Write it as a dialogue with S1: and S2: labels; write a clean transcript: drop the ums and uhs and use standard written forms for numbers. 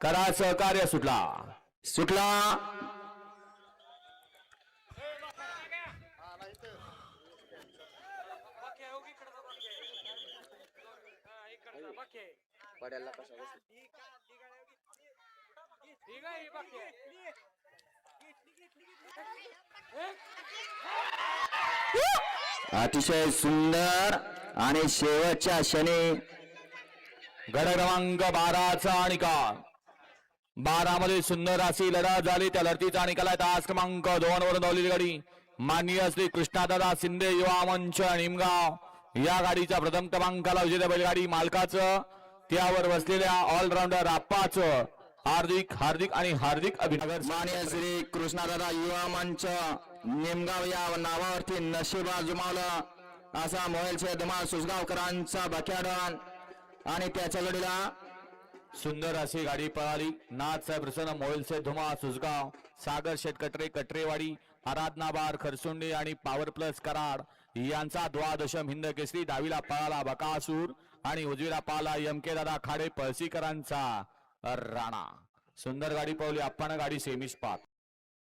S1: करा सहकार्य. सुटला सुटला. अतिशय सुंदर आणि शेवटच्या क्षणी गड क्रमांक 12चा निकाल. 12 मध्ये सुंदर अशी लढत झाली. त्या लढतीचा निकाल आहे तास क्रमांक 2 वरून धावलेली गाडी माननीय श्री कृष्णादादा शिंदे युवा मंच निमगाव या गाडीच्या प्रथम क्रमांकाला विजेत्या बैलगाडी मालकाचं त्यावर बसलेल्या ऑलराऊंडर आप्पाचं हार्दिक हार्दिक आणि हार्दिक अभिनंदन. माननीय श्री कृष्णादादा युवा मंच निमगाव या नावावरती नशीब आजमावलं असा मोबाईलचे धमाल सुसगावकरांचा बक्याडन आणि त्याच्या गडीला सुंदर अशी गाडी पळाली. नाथ साहेब प्रसन्न मोबाईलचे धुमा सुसगाव सागर शेटकटरे कटरेवाडी आराधना बार खरसुंडी आणि पॉवर प्लस कराड यांचा द्वादशम हिंद केसरी. डावीला पळाला बकासूर आणि उजवीला पाला यमके दादा खाडे पळसीकरांचा राणा. सुंदर गाडी पळवली. आपण गाडी सेमीस पात.